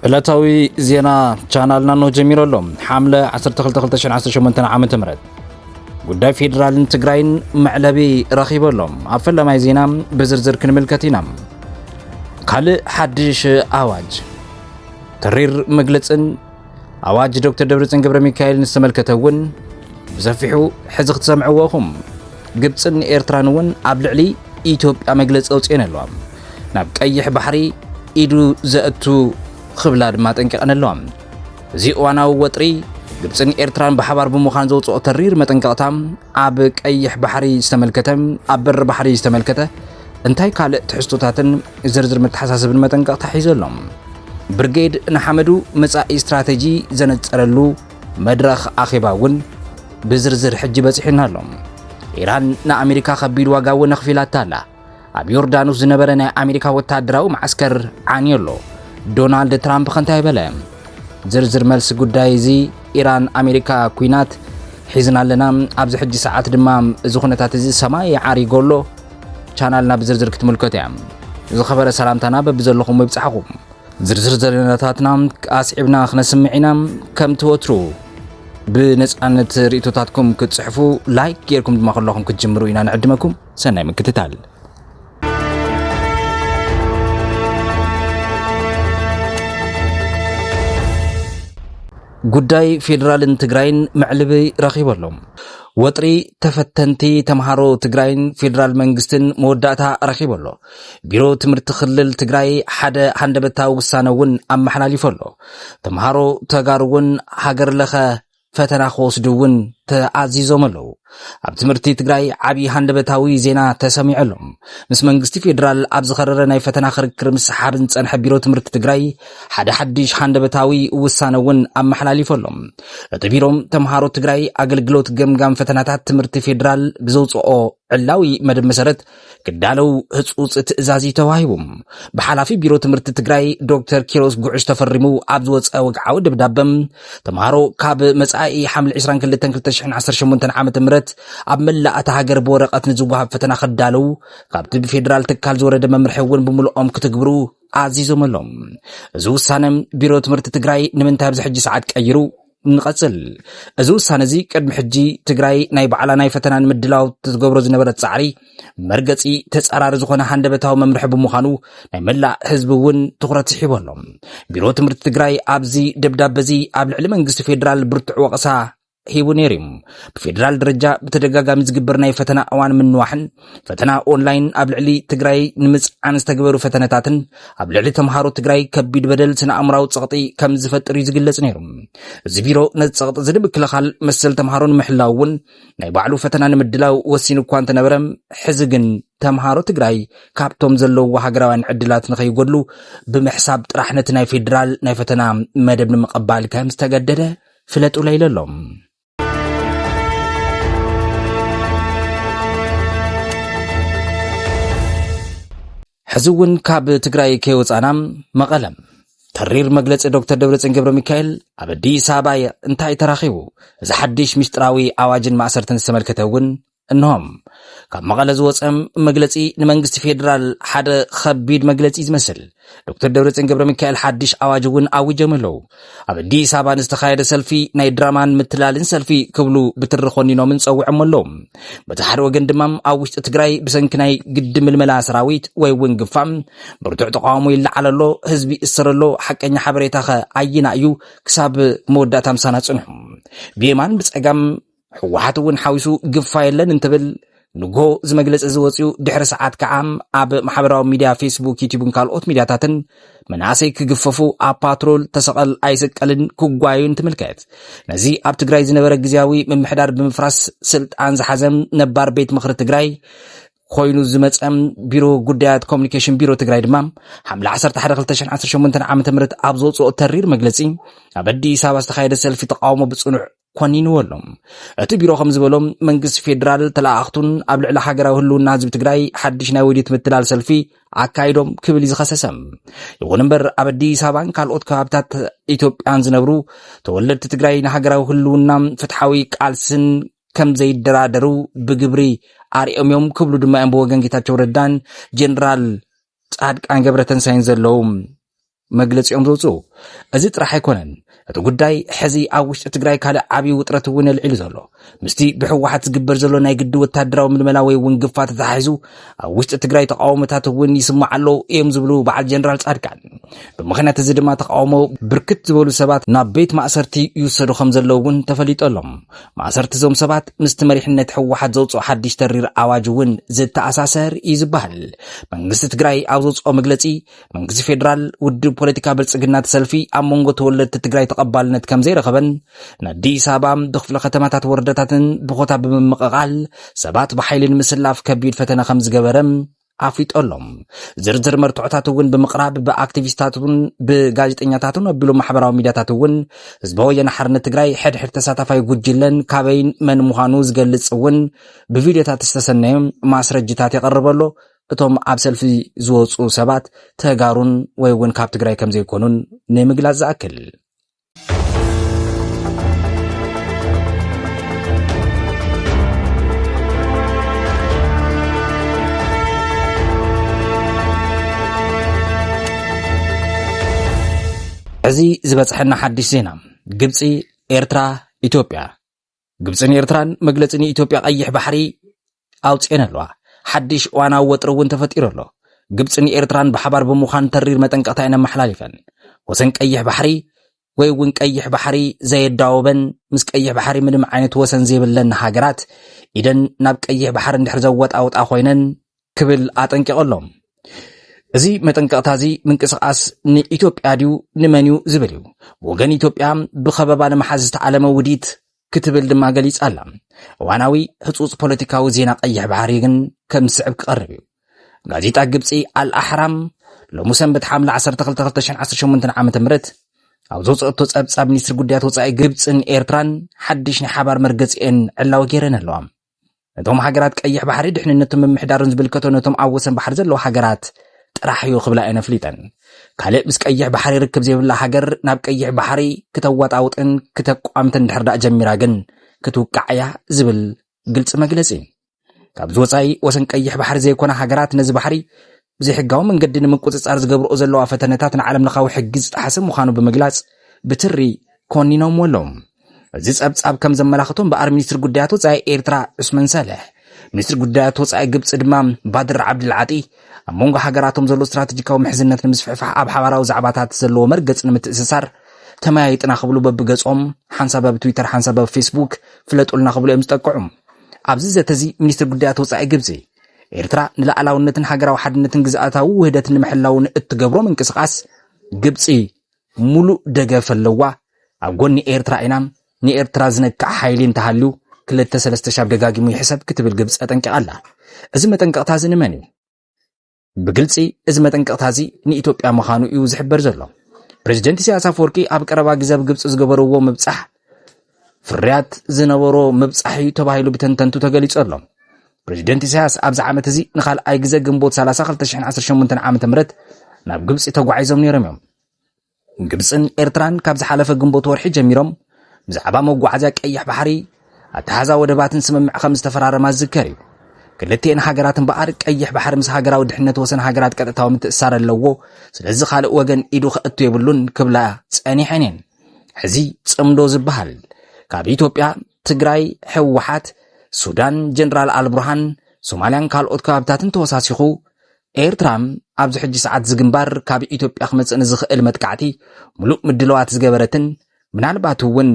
ዕለታዊ ዜና ቻናልና ነው ጀሚሮሎም ሐምለ 12/2018 ዓመተ ምህረት ጉዳይ ፌደራልን ትግራይን መዕለቢ ረኺበሎም አፈለማይ ዜና በዝርዝር ክንምልከት ኢና ካልእ ሓድሽ አዋጅ ተሪር መግለጽን አዋጅ ዶክተር ደብረጽዮን ገብረ ሚካኤል ንስተመልከተውን ብሰፊሑ ሕዚ ክትሰምዕዎኹም ግብፅን ኤርትራን እውን ኣብ ልዕሊ ኢትዮጵያ መግለጽ ኣውፅአን ኣለዋ ናብ ቀይሕ ባሕሪ ኢዱ ዘእቱ خبلا ما تنققنا اللهم زي وانا وطري ግብፅን ኤርትራን በሐባር በመኻን ዘውጽኦ ተሪር መጠንቀቅታም ኣብ ቀይሕ ባሕሪ ዝተመልከተም ኣብ በር ባሕሪ ዝተመልከተ እንታይ ካልእ ትሕዝቶታትን ዝርዝር መተሓሳሰብን መጠንቀቅታ ሒዘሎም ብርጌድ ንሓመዱ መጻኢ ስትራቴጂ ዘነጸረሉ መድረኽ ኣኺባውን ብዝርዝር ሕጂ በጽሒና ኣሎም ኢራን ንኣሜሪካ ከቢድ ዋጋ እውን ኣኽፊላታ ኣላ ኣብ ዮርዳኖስ ዝነበረ ናይ ኣሜሪካ ወታደራዊ ማዕስከር ዓንየሎ ዶናልድ ትራምፕ خنتاي بلا زرزر ملس ጉዳይ እዚ ኢራን ኣሜሪካ ኩናት ሒዝና ኣለና ኣብዚ ሕጂ ሰዓት ድማ እዚ ኩነታት እዚ ሰማይ ዓሪጎሎ ቻናልና ብዝርዝር ክትምልከቱ እያ ዝኸበረ ሰላምታና በብዘለኹም ይብጽሐኩም ዝርዝር ዘለናታትና ኣስዒብና ክነስምዒና ከም ትወትሩ ብነጻነት ርእቶታትኩም ክትጽሕፉ ላይክ ጌርኩም ድማ ከለኹም ክትጅምሩ ኢና ንዕድመኩም ሰናይ ምክትታል ጉዳይ ፌደራልን ትግራይን መዕልቢ ረኺበሎም ወጥሪ ተፈተንቲ ተምሃሮ ትግራይን ፌደራል መንግስትን መወዳእታ ረኺበሎ ቢሮ ትምህርቲ ክልል ትግራይ ሓደ ሃንደበታዊ ውሳነውን ኣመሓላሊፈሎ ተምሃሮ ተጋሩውን ሃገር ለኸ ፈተና ክወስዱውን ተኣዚዞም ኣለዉ ኣብ ትምህርቲ ትግራይ ዓቢ ሃንደበታዊ ዜና ተሰሚዐሎም ምስ መንግስቲ ፌደራል ኣብ ዝኸረረ ናይ ፈተና ክርክር ምስ ሓብን ጸንሐ ቢሮ ትምህርቲ ትግራይ ሓደ ሓድሽ ሃንደበታዊ ውሳነውን ኣመሓላሊፈሎም እቲ ቢሮም ተምሃሮ ትግራይ ኣገልግሎት ገምጋም ፈተናታት ትምህርቲ ፌደራል ብዘውጽኦ ዕላዊ መደብ መሰረት ክዳለው ህጹጽ ትእዛዝ ተዋሂቦም ብሓላፊ ቢሮ ትምህርቲ ትግራይ ዶክተር ኪሮስ ጉዕሽ ተፈሪሙ ኣብ ዝወፀ ወግዓዊ ደብዳበም ተምሃሮ ካብ መጻኢ ሓምለ 22/2018 ዓመተ ምህረት ኣብ መላእታ ሃገር በወረቐት ንዝወሃብ ፈተና ክዳለው ካብቲ ብፌደራል ትካል ዝወረደ መምርሒ ብምልኦም ክትግብሩ ኣዚዞም ኣሎም እዚ ውሳነ ቢሮ ትምህርቲ ትግራይ ንምንታይ ኣብዚ ሕጂ ሰዓት ቀይሩ ንቐጽል እዚ ውሳነ እዚ ቅድሚ ሕጂ ትግራይ ናይ በዓላ ናይ ፈተና ንምድላው ትገብሮ ዝነበረት ጻዕሪ መርገጺ ተጻራሪ ዝኾነ ሃንደበታዊ መምርሒ ብምዃኑ ናይ መላእ ህዝቢ እውን ትኹረት ሂቦሎም ቢሮ ትምህርቲ ትግራይ ኣብዚ ደብዳበዚ ኣብ ልዕሊ መንግስቲ ፌደራል ብርቱዕ ወቀሳ ሂቡ ነይሮም ብፌደራል ደረጃ ብተደጋጋሚ ዝግበር ናይ ፈተና እዋን ምንዋሕን ፈተና ኦንላይን ኣብ ልዕሊ ትግራይ ንምጽዓን ዝተገበሩ ፈተነታትን ኣብ ልዕሊ ተምሃሮ ትግራይ ከቢድ በደል ስነ-ኣእምራዊ ጸቕጢ ከም ዝፈጥር ዝግለጽ ነይሮም እዚ ቢሮ ነዚ ጸቕጢ ንምክልኻል መሰል ተምሃሮ ንምሕላው እውን ናይ ባዕሉ ፈተና ንምድላው ወሲኑ እኳ እንተነበረ ሕዚ ግን ተምሃሮ ትግራይ ካብቶም ዘለውዎ ሃገራውያን ዕድላት ንኸይጎድሉ ብምሕሳብ ጥራሕ ነቲ ናይ ፌደራል ናይ ፈተና መደብ ንምቕባል ከም ዝተገደደ ፍለጡ ለይለሎም ሕዝውን ካብ ትግራይ ከይወጻና መቐለም ተሪር መግለጽ ዶክተር ደብረጽዮን ገብረ ሚካኤል ኣብ አዲስ አበባ እንታይ ተራኺቡ እዚ ሓድሽ ምስጢራዊ ኣዋጅን ማእሰርትን ዝተመልከተውን እንሆም ካብ መቐለ ዝወጸም መግለጺ ንመንግስቲ ፌደራል ሓደ ከቢድ መግለጺ ዝመስል ዶክተር ደብረጽዮን ገብረ ሚካኤል ሓድሽ ኣዋጅ እውን ኣውጀም ኣለዉ ኣብ አዲስ አበባ ዝተኻየደ ሰልፊ ናይ ድራማን ምትላልን ሰልፊ ክብሉ ብትሪ ኾኒኖም ፀውዖም ኣለዉ በቲ ሓደ ወገን ድማ ኣብ ውሽጢ ትግራይ ብሰንኪ ናይ ግድም ምልመላ ሰራዊት ወይ እውን ግፋም ብርቱዕ ተቃውሞ ይለዓል ኣሎ ህዝቢ እስረሎ ሓቀኛ ሓበሬታ ኣይና እዩ ክሳብ መወዳእታ ምሳና ጽንሑ ብየማን ብጸጋም ሕወሓት እውን ሓዊሱ ግፋ የለን እንትብል ንጎ ዝመግለጽ ዝወጽኡ ድሕሪ ሰዓት ከዓም ኣብ ማሕበራዊ ሚድያ ፌስቡክ ዩቲዩብን ካልኦት ሚድያታትን መናእሰይ ክግፈፉ ኣብ ፓትሮል ተሰቐል ኣይሰቀልን ክጓዩን ትምልከት ነዚ ኣብ ትግራይ ዝነበረ ግዝያዊ ምምሕዳር ብምፍራስ ስልጣን ዝሓዘም ነባር ቤት ምኽሪ ትግራይ ኮይኑ ዝመጸም ቢሮ ጉዳያት ኮሙኒኬሽን ቢሮ ትግራይ ድማ ሓምለ 11/2018 ዓመተ ምህረት ኣብ ዘውጽኦ ተሪር መግለጺ ኣብ አዲስ አበባ ዝተኻየደ ሰልፊ ተቃውሞ ብጽኑዕ ኮኒንዎሎም እቲ ቢሮ ከም ዝበሎም መንግስቲ ፌደራል ተላኣኽቱን ኣብ ልዕሊ ሃገራዊ ህልውና ህዝቢ ትግራይ ሓድሽ ናይ ወዲት ምትላል ሰልፊ ኣካይዶም ክብል ዝኸሰሰም ይኹን እምበር ኣብ አዲስ አበባን ካልኦት ከባቢታት ኢትዮጵያን ዝነብሩ ተወለድቲ ትግራይ ንሃገራዊ ህልውና ፍትሓዊ ቃልስን ከም ዘይደራደሩ ብግብሪ ኣርኦምዮም ክብሉ ድማ ብወገን ጌታቸው ረዳን ጀነራል ጻድቃን ገብረተንሳይን ዘለዉ መግለጺኦም ዘውጽኡ እዚ ጥራሕ ኣይኮነን እቲ ጉዳይ ሕዚ ኣብ ውሽጢ ትግራይ ካልእ ዓብዪ ውጥረት እውን ልዒሉ ዘሎ ምስቲ ብሕወሓት ዝግበር ዘሎ ናይ ግዲ ወታደራዊ ምልመላ ወይ እውን ግፋት ተታሒዙ ኣብ ውሽጢ ትግራይ ተቃውሞታት እውን ይስማዕ ኣሎ እዮም ዝብሉ በዓል ጀነራል ጻድቃን ብምኽንያት እዚ ድማ ተቃውሞ ብርክት ዝበሉ ሰባት ናብ ቤት ማእሰርቲ ይውሰዱ ከም ዘለዉ እውን ተፈሊጦሎም ማእሰርቲ እዞም ሰባት ምስቲ መሪሕነት ሕወሓት ዘውፅኦ ሓድሽ ተሪር ኣዋጅ እውን ዝተኣሳሰር እዩ ዝበሃል መንግስቲ ትግራይ ኣብ ዘውፅኦ መግለጺ መንግስቲ ፌደራል ውድብ ፖለቲካ ብልጽግና ተሰልፊ ኣብ መንጎ ተወለድቲ ትግራይ ተቐባልነት ከም ዘይረኸበን ንኣዲስ ኣበባ ብክፍለ ከተማታት ወረዳታትን ብኾታ ብምምቕቓል ሰባት ብሓይሊ ንምስላፍ ከቢድ ፈተና ከም ዝገበረም ኣፍሊጦሎም ዝርዝር መርትዖታት እውን ብምቕራብ ብኣክቲቪስታትን ብጋዜጠኛታትን ኣቢሉ ማሕበራዊ ሚድያታት እውን ህዝባዊ ወያነ ሓርነት ትግራይ ሕድሕድ ተሳታፋይ ጉጅለን ካበይን መን ምዃኑ ዝገልጽ እውን ብቪድዮታት ዝተሰነየ ማስረጃታት የቐርበሎ እቶም ኣብ ሰልፊ ዝወፁ ሰባት ተጋሩን ወይ እውን ካብ ትግራይ ከም ዘይኮኑን ንምግላጽ ዝኣክል እዚ ዝበጽሐና ሓድሽ ዜና ግብጺ ኤርትራ ኢትዮጵያ ግብጽን ኤርትራን መግለጽን ኢትዮጵያ ቀይሕ ባሕሪ ኣውጽአን ኣለዋ ሓድሽ ዋናዊ ወጥሪ እውን ተፈጢሩ ኣሎ ግብጽን ኤርትራን ብሓባር ብምዃን ተሪር መጠንቀቕታ ኢና መሓላሊፈን ወሰን ቀይሕ ባሕሪ ወይ እውን ቀይሕ ባሕሪ ዘየዳወበን ምስ ቀይሕ ባሕሪ ምንም ዓይነት ወሰን ዘይብለን ሃገራት ኢደን ናብ ቀይሕ ባሕሪ እንድሕር ዘወጣውጣ ኮይነን ክብል ኣጠንቂቖሎም እዚ መጠንቀቕታ እዚ ምንቅስቓስ ንኢትዮጵያ ድዩ ንመን እዩ ዝብል እዩ ወገን ኢትዮጵያ ብኸበባ ንምሓዝ ዝተዓለመ ውዲት ክትብል ድማ ገሊጻ ኣላ እዋናዊ ህፁፅ ፖለቲካዊ ዜና ቀይሕ ባሕሪ ግን ከም ስዕብ ክቐርብ እዩ ጋዜጣ ግብጺ አልአሕራም ሎሚ ሰንበት ሓምለ 12 2018 ዓ.ም ኣብ ዘውፅአቶ ጸብጻብ ሚኒስትሪ ጉዳያት ወጻኢ ግብጽን ኤርትራን ሓድሽ ናይ ሓባር መርገጺአን ዕላዊ ገይረን ኣለዋ እቶም ሃገራት ቀይሕ ባሕሪ ድሕንነቶም ምምሕዳርን ዝብልከቶ ነቶም ኣብ ወሰን ባሕሪ ዘለዉ ሃገራት ጥራሕ እዩ ክብላ ኣይነፍሊጠን ካልእ ምስ ቀይሕ ባሕሪ ርክብ ዘይብላ ሃገር ናብ ቀይሕ ባሕሪ ክተዋጣውጥን ክተቋምትን ድሕር ዳእ ጀሚራ ግን ክትውቃዕያ ዝብል ግልጽ መግለጺ ካብ ዝወጻኢ ወሰን ቀይሕ ባሕሪ ዘይኮነ ሃገራት ነዚ ባሕሪ ብዘይሕጋዊ መንገዲ ንምቁፅጻር ዝገብርኦ ዘለዋ ፈተነታት ንዓለም ለኻዊ ሕጊ ዝጠሓሰ ምዃኑ ብምግላጽ ብትሪ ኮኒኖም ኣሎም እዚ ጸብጻብ ከም ዘመላኽቶም በኣር ሚኒስትሪ ጉዳያት ወጻኢ ኤርትራ ዑስመን ሳልሕ ሚኒስትሪ ጉዳያት ወጻኢ ግብጽ ድማ ባድር ዓብድልዓጢ ኣብ መንጎ ሃገራቶም ዘሎ ስትራቴጂካዊ ምሕዝነት ንምስፍሕፋሕ ኣብ ሓባራዊ ዛዕባታት ዘለዎ መርገጽ ንምትእስሳር ተመያይጥና ክብሉ በብገጾም ሓንሳብ ኣብ ትዊተር ሓንሳብ ኣብ ፌስቡክ ፍለጡልና ክብሉ እዮም ዝጠቅዑ ኣብዚ ዘተዚ ሚኒስትሪ ጉዳያት ወጻኢ ግብጺ ኤርትራ ንላዕላውነትን ሃገራዊ ሓድነትን ግዝኣታዊ ውህደትን ንምሕላውን እትገብሮ ምንቅስቓስ ግብጺ ሙሉእ ደገፍ ኣለዋ ኣብ ጎኒ ኤርትራ ኢና ንኤርትራ ዝነክዕ ሓይሊ እንተሃልዩ 2-3 ሻብ ደጋጊሙ ይሕሰብ ክትብል ግብጽ ጠንቂቓ ኣላ እዚ መጠንቀቕታ እዚ ንመን እዩ ብግልጺ እዚ መጠንቀቕታ እዚ ንኢትዮጵያ ምዃኑ እዩ ዝሕበር ዘሎ ፕሬዚደንት ኢሳያስ አፈወርቂ ኣብ ቀረባ ግዜ ኣብ ግብጽ ዝገበርዎ ምብጻሕ ፍርያት ዝነበሮ ምብጻሕ እዩ ተባሂሉ ብተንተንቱ ተገሊጹ ኣሎ ፕሬዚደንት ኢሳያስ ኣብዚ ዓመት እዚ ንኻልኣይ ግዜ ግንቦት 30 2018 ዓ.ም ናብ ግብጽ ተጓዒዞም ነይሮም እዮም ግብጽን ኤርትራን ካብ ዝሓለፈ ግንቦት ወርሒ ጀሚሮም ብዛዕባ መጓዓዝያ ቀይሕ ባሕሪ ኣተሓዛ ወደባትን ስምምዕ ከም ዝተፈራረማ ዝዝከር እዩ ክልቲአን ሃገራትን በኣር ቀይሕ ባሕሪ ምስ ሃገራዊ ድሕነት ወሰን ሃገራት ቀጥታዊ ምትእስሳር ኣለዎ ስለዚ ካልእ ወገን ኢዱ ክእቱ የብሉን ክብላ ጸኒሐን እየን ሕዚ ጽምዶ ዝበሃል ካብ ኢትዮጵያ ትግራይ ሕወሓት ሱዳን ጀነራል አልቡርሃን ሶማልያን ካልኦት ከባብታትን ተወሳሲኹ ኤርትራም ኣብዚ ሕጂ ሰዓት ዝግንባር ካብ ኢትዮጵያ ክመጽእ ንዝኽእል መጥቃዕቲ ሙሉእ ምድለዋት ዝገበረትን ምናልባት እውን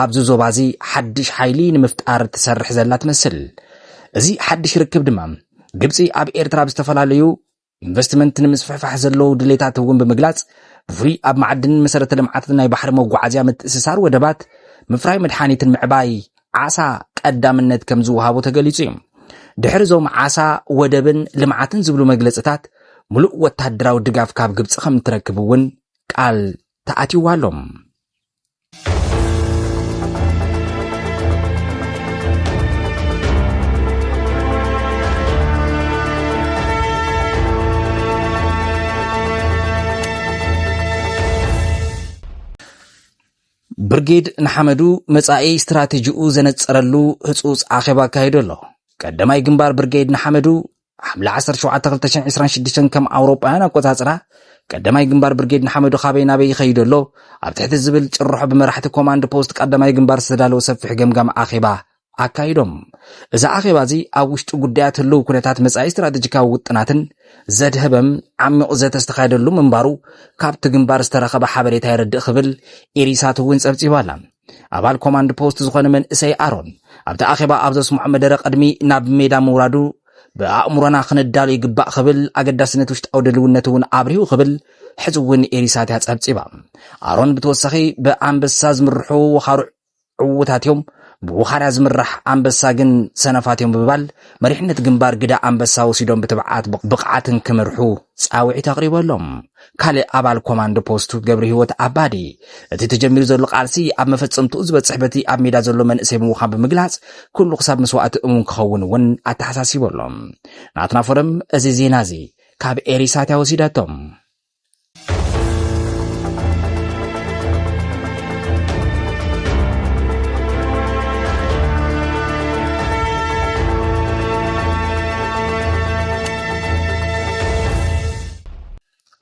ኣብዚ ዞባዚ ሓድሽ ሓይሊ ንምፍጣር ትሰርሕ ዘላ ትመስል እዚ ሓድሽ ርክብ ድማ ግብጺ ኣብ ኤርትራ ብዝተፈላለዩ ኢንቨስትመንት ንምስፍሕፋሕ ዘለዉ ድሌታት እውን ብምግላጽ ብፍሉይ ኣብ ማዕድንን መሰረተ ልምዓትን ናይ ባሕሪ መጓዓዝያ ምትእስሳር ወደባት ምፍራይ መድሓኒትን ምዕባይ ዓሳ ቀዳምነት ከም ዝወሃቦ ተገሊጹ እዩ ድሕሪ ዞም ዓሳ ወደብን ልምዓትን ዝብሉ መግለጽታት ሙሉእ ወታደራዊ ድጋፍ ካብ ግብጽ ከም ትረክብ እውን ቃል ተኣትይዋ ኣሎም ብርጌድ ንሓመዱ መጻኢ ስትራቴጂኡ ዘነጸረሉ ህጹጽ ኣኼባ ኣካሂዱ ኣሎ ቀዳማይ ግንባር ብርጌድ ንሓመዱ حملة 17 كم أوروبيان أقوتاصرا قدماي جنبار برجيد نحمدو خابي نابي يخيدلو أب تحت الزبل تشرحو بمرحة كوماند بوست قدماي جنبار سدالو سفح جمجم أخيبا أكايدوم إذا أخيبازي أوشت قديات اللو كنتات مساي استراتيجيكا وطناتن زاد هبم عمي أزات استخايدلو منبارو كابت جنبار استرخب حبريتا يرد خبل إريساتو وينس أبتيبالا أبال كوماند بوست زخون من إساي أرون أبت أخيبا أبزوس محمد رق أدمي ناب ميدا مورادو بأمرنا خندال يقبأ خبل أقداسنة وشت أو دلونتون أبريو خبل حزوون إريسات هاتسابتيبا أرون بتوسخي بأنبساز مرحو وخارو عوتاتيوم بوخارا زمرح أنبساقن سنفاتيوم ببال مريحنة جنبار قدا أنبسا وسيدون بتبعات بقعاتن كمرحو ساوعي تقريبا لهم كالي أبال كوماندو بوستو قبري هوت أبادي تتجمير زلو قارسي أب مفتسمتو زبت صحبتي أب ميدا زلو من اسم وخاب بمقلاس كل خساب مسوات أمون كخون ون أتحساسي بولهم ناتنا فرم أزيزي نازي كاب إريساتيا وسيداتهم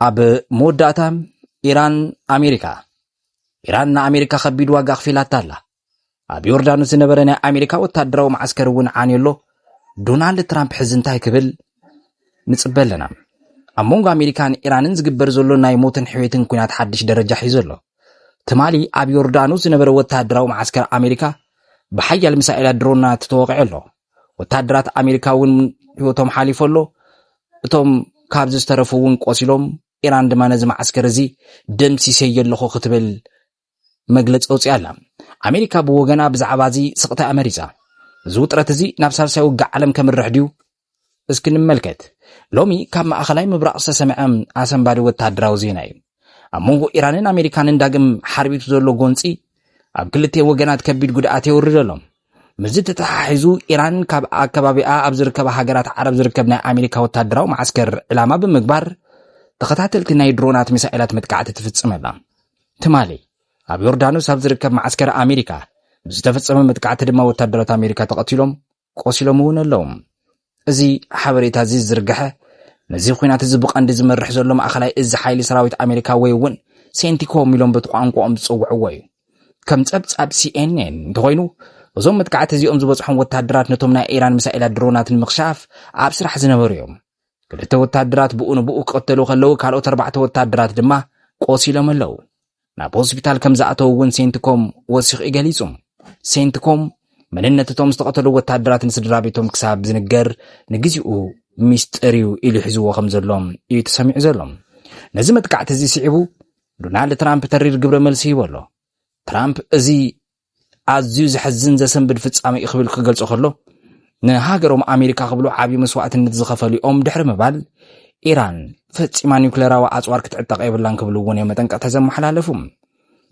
أب موداتام إيران أمريكا خبيد واقع خفيلات تالا أب يوردانوس نبرنا أمريكا وتدرو معسكرون عنيلو دونالد ترامب حزنتاي كبل نصبل لنا أمونغ أمريكان إيران زقبر زلو ناي موتن حويتن كونات حدش درجة حيزلو تمالي أب يوردانوس نبرو وتدرو معسكر أمريكا بحيا المسائل درونات تتوقع له وتدرات أمريكا ون يوتهم حالفولو توم كابز استرفوون قوسيلوم إيران دمانز معسكر زي دمسي سياللخو ختبل مجلس أوسيالا أمريكا بوغنا بزعبازي سقطة أمريكا زوطرة زي نفسها سيوقع عالم كامل رحديو اسكن الملكت لومي كما أخلاي مبرأس سمعام آسان بادو التادراو زيناي أمونغو إيرانين أمريكانين داقم حربيتو زولو غونسي أب كلتي وغنات كبيد قدعاتي ورجلهم مزيد تتحيزو إيران كبابئة أب زركب حاجرات عرب زركبنا أمريكا والتادراو معسكر إلاما بمقبار تقطعتلت ناي درونات مسائلات متقعة تفتصم الله تمالي أب يوردانوس أب زركب معسكر أمريكا بزتفتصم متقعة دما وتادرات أمريكا تقتلهم قوسلمون اللوم أزي حبريتا زي زرقحة نزي خوينات الزبق عند زمرح زلهم أخلاي إز حايلي سراويت أمريكا ويون سينتيكو ميلون بتقوانقو أم تصوعوا وي كم تسبت أب CNN تغينو وزوم متقعة زي أم زبصحون وتادرات نتومنا إيران مسائلات درونات المخشاف أب سرح زنبريوم كلتا وتادرات بؤو قتلو خلو كالو 4 وتادرات دما قوسيلهم اللو ناب هوسبيتال كم زعتو ون سينتكم وسيخ إيجاليزم سينتكم مننتتهم استقتلوا وتادرات نسدرابيتهم كساب زنقر نجزئو ميستريو إلي حزوو خمزلهم يتسمع زلهم نزمت قعت زي سعبو دونالد ترامب ترير قبر ملسي والله ترامب ازي أزيو زحزن زسن بالفتصامي إخبال خقل سخلو نهاجرهم أمريكا قبلو عابي مسوعة النتزخفلي دحر مبال إيران فتصيما نيوكليرا وأصوار كتعتق إبلان قبلو ونيا متنك أتزم حلالفهم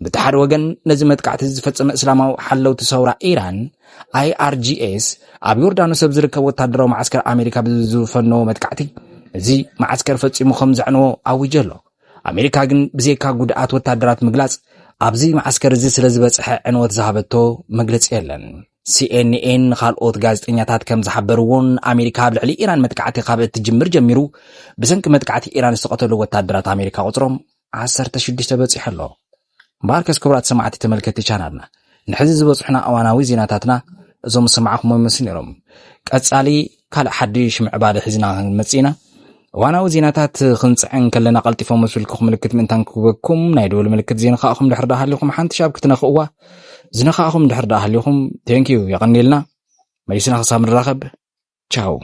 بتحر وغن نزمت قعت زي فتصم إسلاما حلو تسورة إيران IRGS أب يوردانو سبزركا وتادرو معسكر أمريكا بزوفنو متقعتي زي معسكر فتصيمو خمزعنو أو جلو أمريكا جن بزيكا قدعات وتادرات مقلاص أبزي معسكر زي سلزبت عنوات زهبتو مقلص يلن CNN خالقوت غازطنياتات كم زحبرون أمريكا بلعلي إيران متقعتي قابلت تجمر جميرو بسنك متقعتي إيران استقتلوا وتادرات أمريكا قطرهم 16 بصح الله باركس كبرات سمعتي تملكتي شانالنا نحزي زبصحنا أواناوي زيناتاتنا زوم سمعكم ومسنيرهم قصالي كال حديش معبال حزنا مصينا وانا وزيناتات خنصعن كلنا قلطفو مسلكم ملكت من تنكبكم نايدول ملكت زين خاخم دحردا لكم حنت شاب كتنخوا زين خاخم دحردا لكم ثانك يو يا قنيلنا ميسنا خصام الرغب تشاو